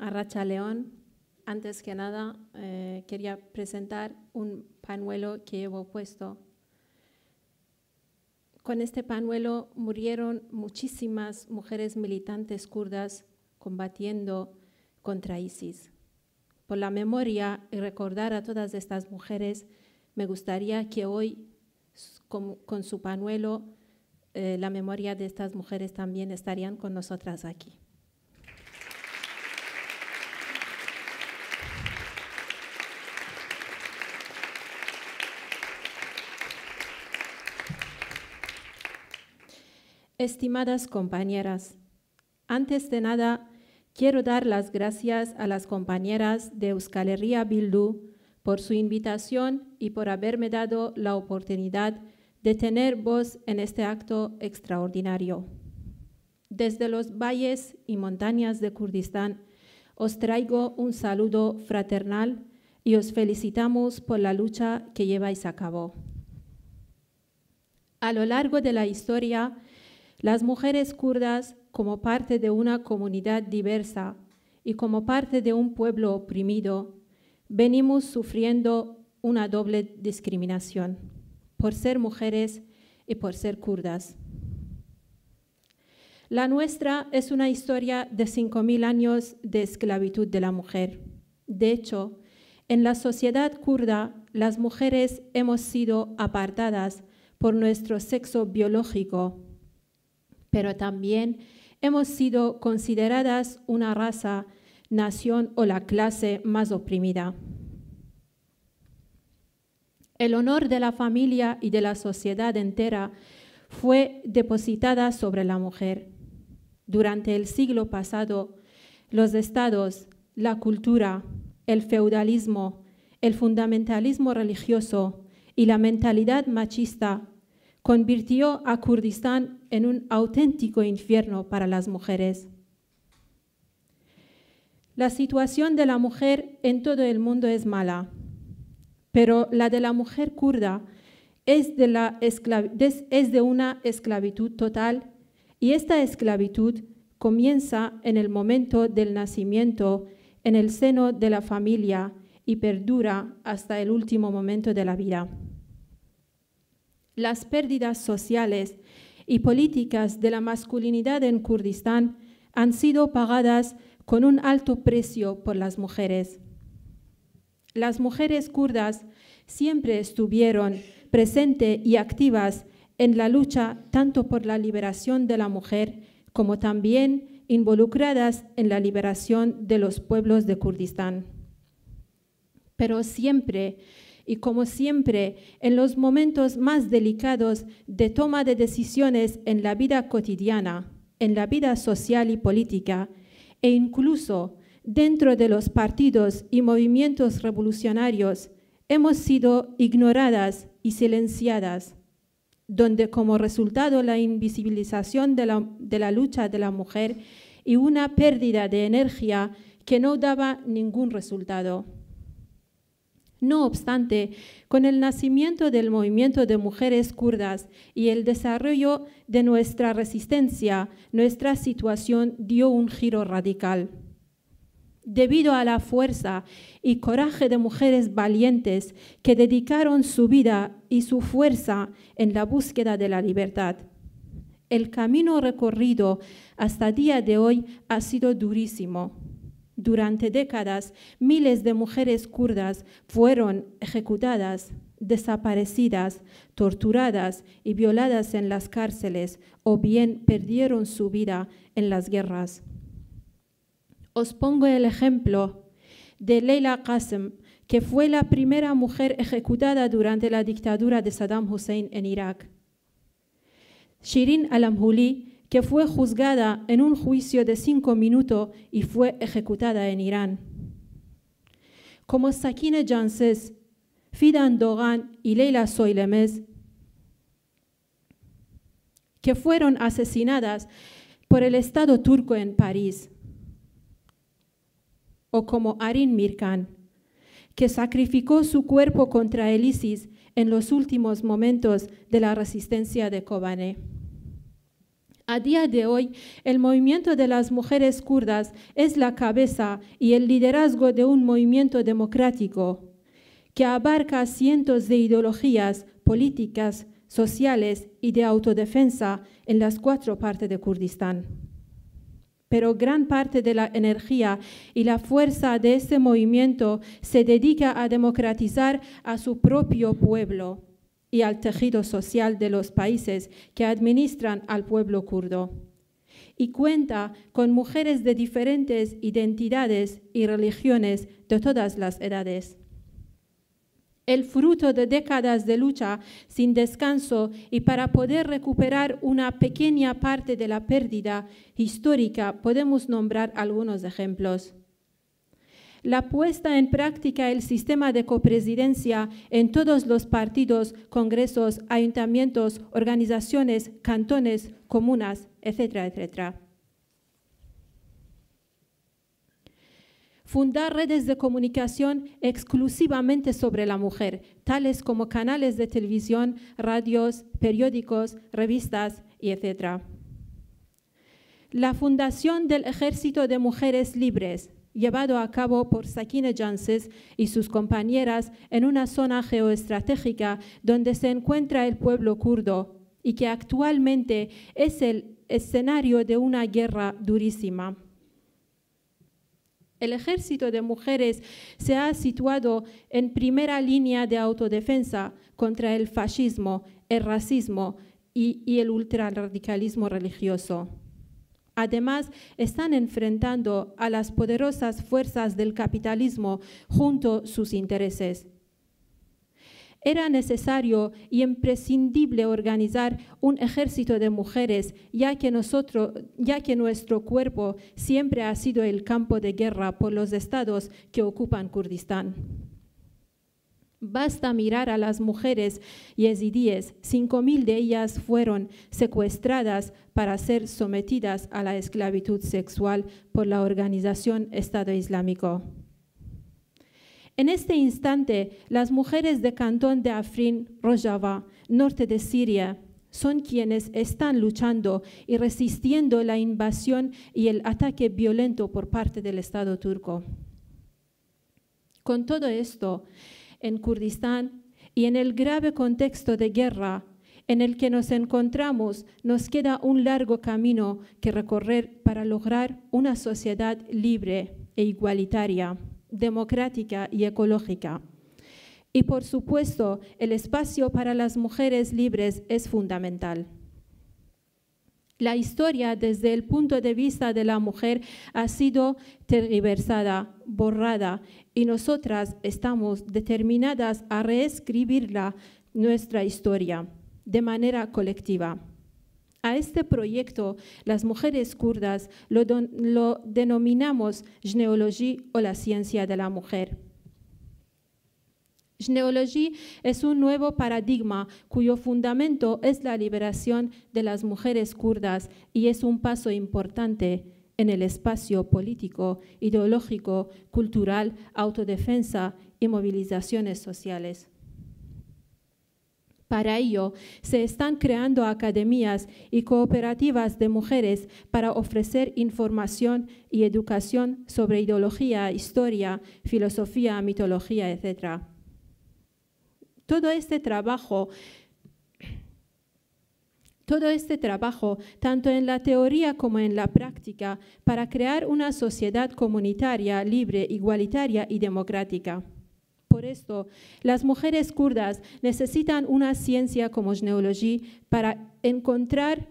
Arracha León. Antes que nada, quería presentar un pañuelo que llevo puesto. Con este pañuelo murieron muchísimas mujeres militantes kurdas combatiendo contra ISIS. Por la memoria y recordar a todas estas mujeres, me gustaría que hoy, con su pañuelo, la memoria de estas mujeres también estarían con nosotras aquí. Estimadas compañeras, antes de nada, quiero dar las gracias a las compañeras de Euskal Herria Bildu por su invitación y por haberme dado la oportunidad de tener voz en este acto extraordinario. Desde los valles y montañas de Kurdistán, os traigo un saludo fraternal y os felicitamos por la lucha que lleváis a cabo. A lo largo de la historia, las mujeres kurdas, como parte de una comunidad diversa y como parte de un pueblo oprimido, venimos sufriendo una doble discriminación, por ser mujeres y por ser kurdas. La nuestra es una historia de 5.000 años de esclavitud de la mujer. De hecho, en la sociedad kurda, las mujeres hemos sido apartadas por nuestro sexo biológico, pero también hemos sido consideradas una raza, nación o la clase más oprimida. El honor de la familia y de la sociedad entera fue depositada sobre la mujer. Durante el siglo pasado, los estados, la cultura, el feudalismo, el fundamentalismo religioso y la mentalidad machista convirtió a Kurdistán en un auténtico infierno para las mujeres. La situación de la mujer en todo el mundo es mala, pero la de la mujer kurda es de una esclavitud total, y esta esclavitud comienza en el momento del nacimiento en el seno de la familia y perdura hasta el último momento de la vida. Las pérdidas sociales y políticas de la masculinidad en Kurdistán han sido pagadas con un alto precio por las mujeres. Las mujeres kurdas siempre estuvieron presentes y activas en la lucha tanto por la liberación de la mujer como también involucradas en la liberación de los pueblos de Kurdistán. Pero siempre, y como siempre, en los momentos más delicados de toma de decisiones en la vida cotidiana, en la vida social y política, e incluso dentro de los partidos y movimientos revolucionarios, hemos sido ignoradas y silenciadas, donde como resultado la invisibilización de la lucha de la mujer y una pérdida de energía que no daba ningún resultado. No obstante, con el nacimiento del movimiento de mujeres kurdas y el desarrollo de nuestra resistencia, nuestra situación dio un giro radical. Debido a la fuerza y coraje de mujeres valientes que dedicaron su vida y su fuerza en la búsqueda de la libertad. El camino recorrido hasta el día de hoy ha sido durísimo. Durante décadas, miles de mujeres kurdas fueron ejecutadas, desaparecidas, torturadas y violadas en las cárceles o bien perdieron su vida en las guerras. Os pongo el ejemplo de Leila Qasem, que fue la primera mujer ejecutada durante la dictadura de Saddam Hussein en Irak. Shirin Alamhouli, que fue juzgada en un juicio de 5 minutos y fue ejecutada en Irán. Como Sakine Janses, Fidan Doğan y Leyla Söylemez, que fueron asesinadas por el Estado turco en París. O como Arin Mirkan, que sacrificó su cuerpo contra el ISIS en los últimos momentos de la resistencia de Kobane. A día de hoy, el movimiento de las mujeres kurdas es la cabeza y el liderazgo de un movimiento democrático que abarca cientos de ideologías políticas, sociales y de autodefensa en las 4 partes de Kurdistán. Pero gran parte de la energía y la fuerza de este movimiento se dedica a democratizar a su propio pueblo y al tejido social de los países que administran al pueblo kurdo. Y cuenta con mujeres de diferentes identidades y religiones de todas las edades. El fruto de décadas de lucha sin descanso y para poder recuperar una pequeña parte de la pérdida histórica, podemos nombrar algunos ejemplos. La puesta en práctica del sistema de copresidencia en todos los partidos, congresos, ayuntamientos, organizaciones, cantones, comunas, etcétera, etcétera. Fundar redes de comunicación exclusivamente sobre la mujer, tales como canales de televisión, radios, periódicos, revistas, y etc. La fundación del Ejército de Mujeres Libres, llevado a cabo por Sakine Janses y sus compañeras en una zona geoestratégica donde se encuentra el pueblo kurdo y que actualmente es el escenario de una guerra durísima. El ejército de mujeres se ha situado en primera línea de autodefensa contra el fascismo, el racismo y el ultrarradicalismo religioso. Además, están enfrentando a las poderosas fuerzas del capitalismo junto a sus intereses. Era necesario y imprescindible organizar un ejército de mujeres, ya que nuestro cuerpo siempre ha sido el campo de guerra por los estados que ocupan Kurdistán. Basta mirar a las mujeres yezidíes, 5.000 de ellas fueron secuestradas para ser sometidas a la esclavitud sexual por la organización Estado Islámico. En este instante, las mujeres del cantón de Afrin, Rojava, norte de Siria, son quienes están luchando y resistiendo la invasión y el ataque violento por parte del Estado turco. Con todo esto, en Kurdistán y en el grave contexto de guerra en el que nos encontramos, nos queda un largo camino que recorrer para lograr una sociedad libre e igualitaria, democrática y ecológica. Y por supuesto, el espacio para las mujeres libres es fundamental. La historia desde el punto de vista de la mujer ha sido tergiversada, borrada, y nosotras estamos determinadas a reescribirla, nuestra historia, de manera colectiva. A este proyecto, las mujeres kurdas lo denominamos Jneology o la ciencia de la mujer. Jneology es un nuevo paradigma cuyo fundamento es la liberación de las mujeres kurdas y es un paso importante en el espacio político, ideológico, cultural, autodefensa y movilizaciones sociales. Para ello, se están creando academias y cooperativas de mujeres para ofrecer información y educación sobre ideología, historia, filosofía, mitología, etc. Todo este trabajo, tanto en la teoría como en la práctica, para crear una sociedad comunitaria, libre, igualitaria y democrática. Por esto, las mujeres kurdas necesitan una ciencia como Jneology para encontrar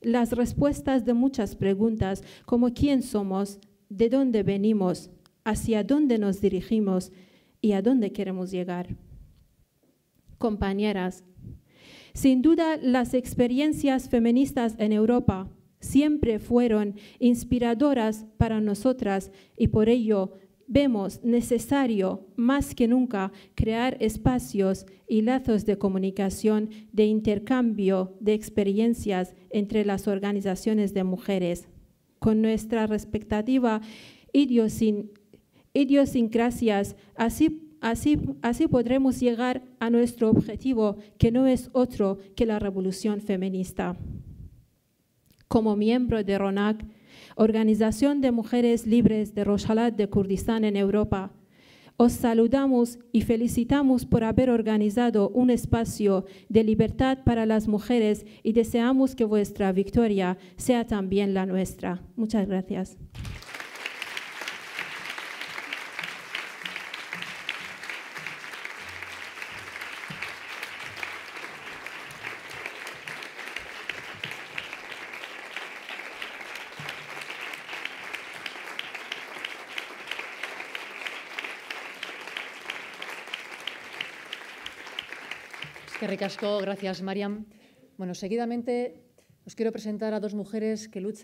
las respuestas de muchas preguntas, como quién somos, de dónde venimos, hacia dónde nos dirigimos y a dónde queremos llegar. Compañeras, sin duda las experiencias feministas en Europa siempre fueron inspiradoras para nosotras y por ello vemos necesario más que nunca crear espacios y lazos de comunicación, de intercambio de experiencias entre las organizaciones de mujeres, con nuestra respectiva idiosincrasias. Así podremos llegar a nuestro objetivo, que no es otro que la revolución feminista. Como miembro de RONAC, Organización de Mujeres Libres de Rojhelat de Kurdistán en Europa, os saludamos y felicitamos por haber organizado un espacio de libertad para las mujeres y deseamos que vuestra victoria sea también la nuestra. Muchas gracias. Eskerrik asko, gracias, Mariam. Bueno, seguidamente os quiero presentar a dos mujeres que luchan